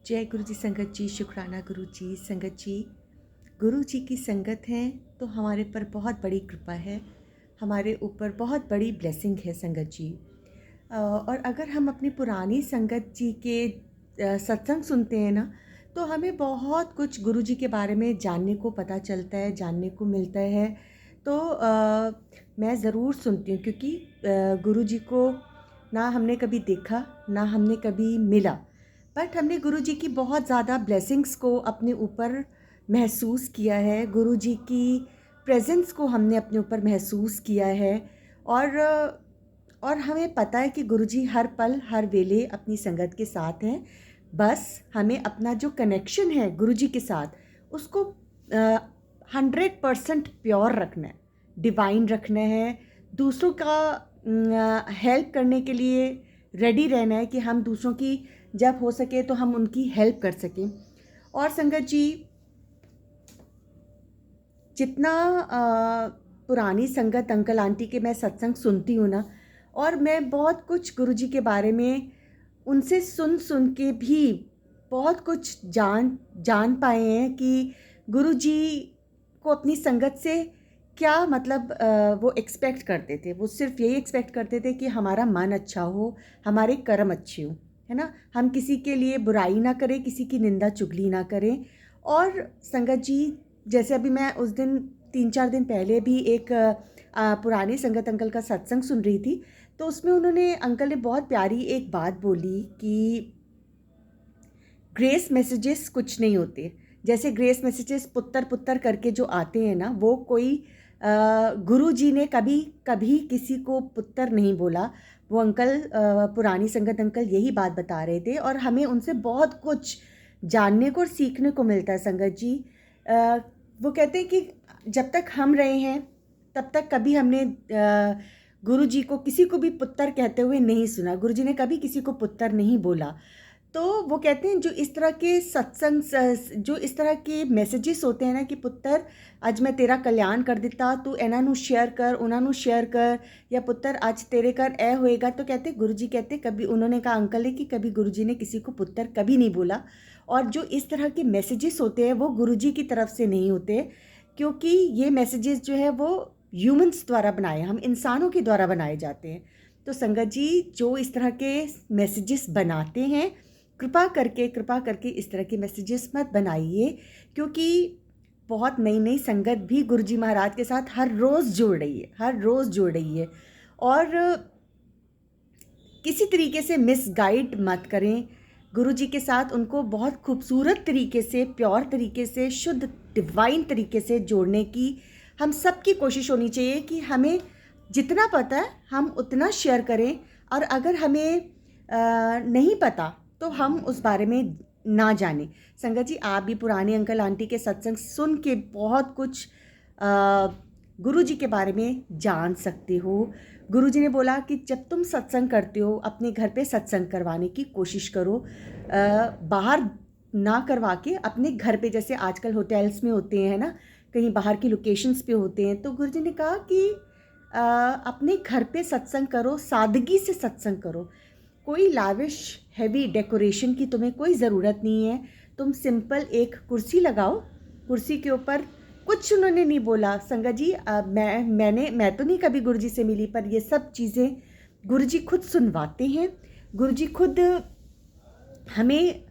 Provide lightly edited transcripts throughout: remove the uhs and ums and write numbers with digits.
जय गुरु जी संगत जी, शुक्राना गुरु जी। संगत जी, गुरु जी की संगत है तो हमारे पर बहुत बड़ी कृपा है, हमारे ऊपर बहुत बड़ी ब्लेसिंग है संगत जी। और अगर हम अपनी पुरानी संगत जी के सत्संग सुनते हैं ना, तो हमें बहुत कुछ गुरु जी के बारे में जानने को पता चलता है, जानने को मिलता है। तो मैं ज़रूर सुनती हूँ क्योंकि गुरु जी को ना हमने कभी देखा, ना हमने कभी मिला, बट हमने गुरु जी की बहुत ज़्यादा ब्लेसिंग्स को अपने ऊपर महसूस किया है। गुरु जी की प्रेजेंस को हमने अपने ऊपर महसूस किया है। और और हमें पता है कि गुरु जी हर पल हर वेले अपनी संगत के साथ हैं। बस हमें अपना जो कनेक्शन है गुरु जी के साथ उसको 100% प्योर रखना है, डिवाइन रखना है। दूसरों का हेल्प करने के लिए रेडी रहना है कि हम दूसरों की जब हो सके तो हम उनकी हेल्प कर सकें। और संगत जी, जितना पुरानी संगत अंकल आंटी के मैं सत्संग सुनती हूँ ना, और मैं बहुत कुछ गुरुजी के बारे में उनसे सुन सुन के भी बहुत कुछ जान पाए हैं कि गुरुजी को अपनी संगत से क्या मतलब वो एक्सपेक्ट करते थे। वो सिर्फ यही एक्सपेक्ट करते थे कि हमारा मन अच्छा हो, हमारे कर्म अच्छे हो, है ना। हम किसी के लिए बुराई ना करें, किसी की निंदा चुगली ना करें। और संगत जी, जैसे अभी मैं उस दिन 3-4 दिन पहले भी एक पुराने संगत अंकल का सत्संग सुन रही थी, तो उसमें उन्होंने अंकल ने बहुत प्यारी एक बात बोली कि ग्रेस मैसेजेस कुछ नहीं होते। जैसे ग्रेस मैसेजेस पुत्तर पुत्तर करके जो आते हैं ना, वो कोई गुरु जी ने कभी कभी किसी को पुत्तर नहीं बोला। वो अंकल पुरानी संगत अंकल यही बात बता रहे थे और हमें उनसे बहुत कुछ जानने को और सीखने को मिलता है संगत जी। वो कहते हैं कि जब तक हम रहे हैं तब तक कभी हमने गुरु जी को किसी को भी पुत्तर कहते हुए नहीं सुना। गुरु जी ने कभी किसी को पुत्तर नहीं बोला। तो वो कहते हैं जो इस तरह के सत्संग, जो इस तरह के मैसेजेस होते हैं ना कि पुत्तर आज मैं तेरा कल्याण कर देता, तू एना नू शेयर कर, उन्हों नू शेयर कर, या पुत्तर आज तेरे कर ए होएगा। तो कहते गुरुजी कहते कभी, उन्होंने कहा अंकल ने कि कभी गुरुजी ने किसी को पुत्तर कभी नहीं बोला। और जो इस तरह के मैसेजेस होते हैं वो गुरुजी की तरफ से नहीं होते, क्योंकि ये मैसेजेस जो है वो ह्यूमंस द्वारा बनाए, हम इंसानों के द्वारा बनाए जाते हैं। तो संगत जी, जो इस तरह के मैसेजेस बनाते हैं, कृपा करके इस तरह के मैसेजेस मत बनाइए, क्योंकि बहुत नई नई संगत भी गुरुजी महाराज के साथ हर रोज़ जुड़ रही है। और किसी तरीके से मिसगाइड मत करें गुरुजी के साथ। उनको बहुत खूबसूरत तरीके से, प्योर तरीके से, शुद्ध डिवाइन तरीके से जोड़ने की हम सबकी कोशिश होनी चाहिए कि हमें जितना पता है हम उतना शेयर करें। और अगर हमें नहीं पता तो हम उस बारे में ना जाने। संगत जी, आप भी पुराने अंकल आंटी के सत्संग सुन के बहुत कुछ गुरु जी के बारे में जान सकते हो। गुरु जी ने बोला कि जब तुम सत्संग करते हो अपने घर पे सत्संग करवाने की कोशिश करो, बाहर ना करवा के अपने घर पे, जैसे आजकल होटल्स में होते हैं ना, कहीं बाहर की लोकेशंस पे होते हैं। तो गुरु जी ने कहा कि अपने घर पे सत्संग करो, सादगी से सत्संग करो। कोई लाविश हैवी डेकोरेशन की तुम्हें कोई ज़रूरत नहीं है। तुम सिंपल एक कुर्सी लगाओ, कुर्सी के ऊपर कुछ उन्होंने नहीं बोला। संगत जी, मैं तो नहीं कभी गुरुजी से मिली, पर ये सब चीज़ें गुरुजी खुद सुनवाते हैं। गुरुजी खुद हमें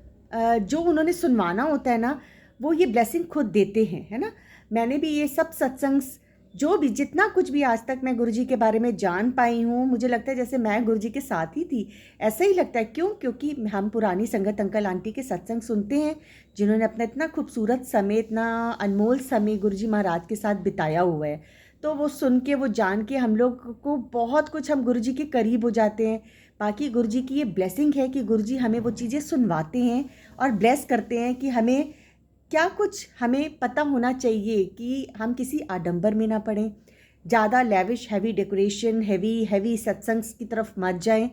जो उन्होंने सुनवाना होता है ना, वो ये ब्लेसिंग खुद देते हैं, है ना। मैंने भी ये सब सत्संग, जो भी जितना कुछ भी आज तक मैं गुरुजी के बारे में जान पाई हूँ, मुझे लगता है जैसे मैं गुरुजी के साथ ही थी, ऐसा ही लगता है। क्यों? क्योंकि हम पुरानी संगत अंकल आंटी के सत्संग सुनते हैं, जिन्होंने अपना इतना खूबसूरत समय, इतना अनमोल समय गुरुजी महाराज के साथ बिताया हुआ है। तो वो सुन के, वो जान के हम लोग को बहुत कुछ, हम गुरुजी के करीब हो जाते हैं। बाकी गुरुजी की ये ब्लेसिंग है कि गुरुजी हमें वो चीज़ें सुनवाते हैं और ब्लेस करते हैं कि हमें क्या कुछ हमें पता होना चाहिए कि हम किसी आडंबर में ना पड़ें, ज़्यादा लैविश हैवी डेकोरेशन, हैवी सत्संग की तरफ मत जाएं।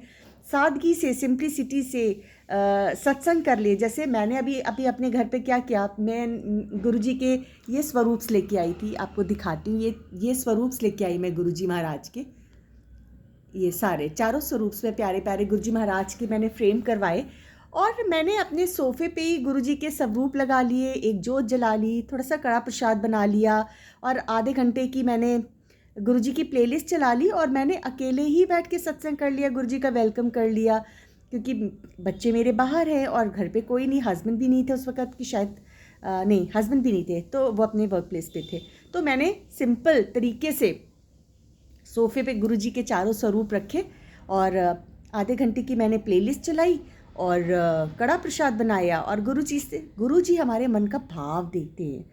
सादगी से, सिंप्लिसिटी से सत्संग कर ले। जैसे मैंने अभी अपने घर पे क्या किया, मैं गुरुजी के ये स्वरूप्स लेके आई थी, आपको दिखाती हूँ। ये स्वरूप्स लेके आई मैं गुरुजी महाराज के, ये सारे चारों स्वरूप्स में प्यारे प्यारे गुरुजी महाराज के मैंने फ्रेम करवाए। और मैंने अपने सोफ़े पे ही गुरुजी के स्वरूप लगा लिए, एक जोत जला ली, थोड़ा सा कड़ा प्रसाद बना लिया और आधे घंटे की मैंने गुरुजी की प्लेलिस्ट चला ली और मैंने अकेले ही बैठ के सत्संग कर लिया, गुरुजी का वेलकम कर लिया। क्योंकि बच्चे मेरे बाहर हैं और घर पे कोई नहीं, हस्बैंड भी नहीं थे उस वक़्त कि शायद नहीं, हस्बैंड भी नहीं थे, तो वो अपने वर्क प्लेस पे थे। तो मैंने सिंपल तरीके से सोफ़े पे गुरुजी के चारों स्वरूप रखे और आधे घंटे की मैंने प्लेलिस्ट चलाई और कड़ा प्रसाद बनाया। और गुरुजी हमारे मन का भाव देखते हैं,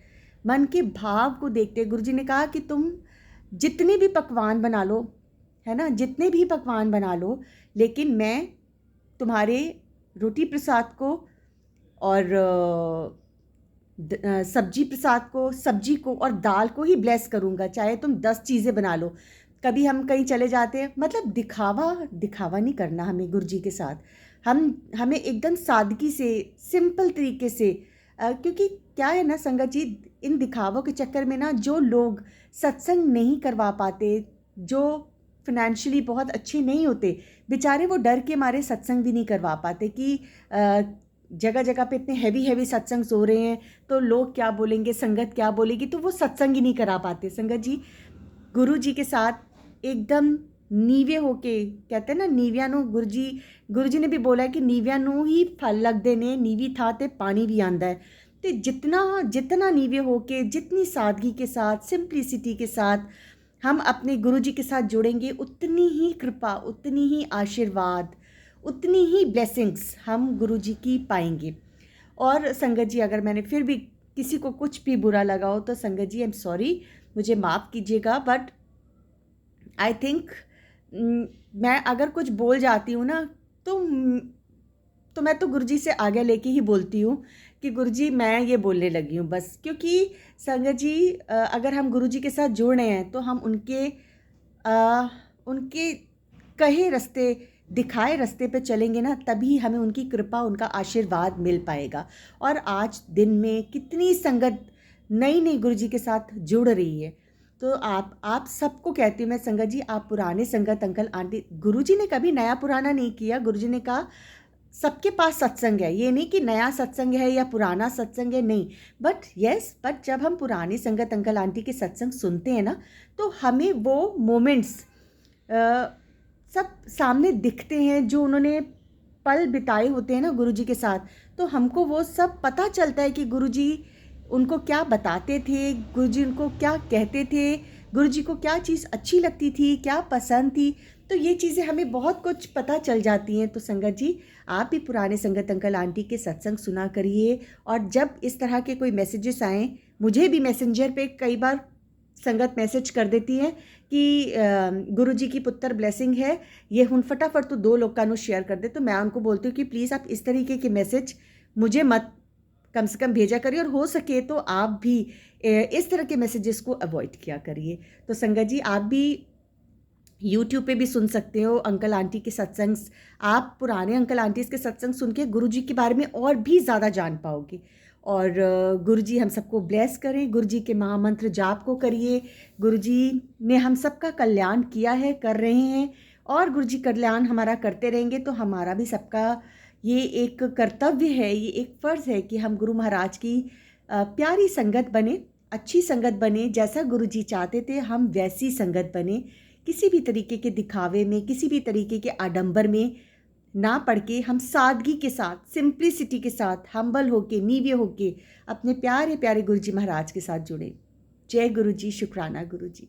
मन के भाव को देखते हैं। गुरुजी ने कहा कि तुम जितने भी पकवान बना लो, है ना, जितने भी पकवान बना लो, लेकिन मैं तुम्हारे रोटी प्रसाद को और सब्जी प्रसाद को, सब्जी को और दाल को ही ब्लेस करूँगा, चाहे तुम 10 चीज़ें बना लो। कभी हम कहीं चले जाते हैं, मतलब दिखावा नहीं करना हमें गुरुजी के साथ। हमें एकदम सादगी से, सिंपल तरीके से, क्योंकि क्या है ना संगत जी, इन दिखावों के चक्कर में ना जो लोग सत्संग नहीं करवा पाते, जो फिनेंशियली बहुत अच्छे नहीं होते, बेचारे वो डर के मारे सत्संग भी नहीं करवा पाते कि जगह जगह पे इतने हैवी सत्संग हो रहे हैं तो लोग क्या बोलेंगे, संगत क्या बोलेगी, तो वो सत्संग ही नहीं करा पाते। संगत जी, गुरु जी के साथ एकदम नीवे होके, कहते हैं ना नीविया नु, गुरु जी ने भी बोला है कि नीविया नु ही फल लगते ने, नीवी था ते पानी भी आंदा है। तो जितना नीवे होके, जितनी सादगी के साथ, सिंप्लिसिटी के साथ हम अपने गुरु जी के साथ जुड़ेंगे, उतनी ही कृपा, उतनी ही आशीर्वाद, उतनी ही ब्लेसिंग्स हम गुरु जी की पाएंगे। और संगत जी, अगर मैंने फिर भी किसी को कुछ भी बुरा लगा हो तो संगत जी आई एम सॉरी, मुझे माफ़ कीजिएगा। बट आई थिंक मैं अगर कुछ बोल जाती हूँ ना तो मैं तो गुरुजी से आगे लेके ही बोलती हूँ कि गुरुजी मैं ये बोलने लगी हूँ बस। क्योंकि संगत जी, अगर हम गुरुजी के साथ जुड़ रहे हैं तो हम उनके कहे रास्ते, दिखाए रास्ते पे चलेंगे ना, तभी हमें उनकी कृपा, उनका आशीर्वाद मिल पाएगा। और आज दिन में कितनी संगत नई गुरुजी के साथ जुड़ रही है। तो आप सबको कहती हूँ मैं संगत जी, आप पुराने संगत अंकल आंटी, गुरुजी ने कभी नया पुराना नहीं किया। गुरुजी ने कहा सबके पास सत्संग है, ये नहीं कि नया सत्संग है या पुराना सत्संग है, नहीं। बट जब हम पुरानी संगत अंकल आंटी के सत्संग सुनते हैं ना, तो हमें वो मोमेंट्स सब सामने दिखते हैं जो उन्होंने पल बिताए होते हैं ना गुरुजी के साथ। तो हमको वो सब पता चलता है कि गुरुजी उनको क्या बताते थे, गुरुजी उनको क्या कहते थे, गुरुजी को क्या चीज़ अच्छी लगती थी, क्या पसंद थी। तो ये चीज़ें हमें बहुत कुछ पता चल जाती हैं। तो संगत जी, आप भी पुराने संगत अंकल आंटी के सत्संग सुना करिए। और जब इस तरह के कोई मैसेजेस आएँ, मुझे भी मैसेंजर पे कई बार संगत मैसेज कर देती है कि गुरुजी की पुत्र ब्लेसिंग है, ये हुन फटाफट तो 2 लोग का शेयर कर दे। तो मैं उनको बोलती हूँ कि प्लीज़ आप इस तरीके के मैसेज मुझे मत कम से कम भेजा करिए, और हो सके तो आप भी इस तरह के मैसेजेस को अवॉइड किया करिए। तो संगत जी, आप भी यूट्यूब पे भी सुन सकते हो अंकल आंटी के सत्संग। आप पुराने अंकल आंटीज़ के सत्संग सुन के गुरुजी के बारे में और भी ज़्यादा जान पाओगे। और गुरुजी हम सबको ब्लेस करें, गुरुजी के महामंत्र जाप को करिए। गुरुजी ने हम सबका कल्याण किया है, कर रहे हैं, और गुरुजी कल्याण हमारा करते रहेंगे। तो हमारा भी सबका ये एक कर्तव्य है, ये एक फ़र्ज़ है कि हम गुरु महाराज की प्यारी संगत बने, अच्छी संगत बने। जैसा गुरुजी चाहते थे हम वैसी संगत बने। किसी भी तरीके के दिखावे में, किसी भी तरीके के आडंबर में ना पड़ के हम सादगी के साथ, सिंप्लिसिटी के साथ, हम्बल होके, नीवे होके अपने प्यारे प्यारे गुरुजी महाराज के साथ जुड़े। जय गुरुजी, शुक्राना गुरुजी।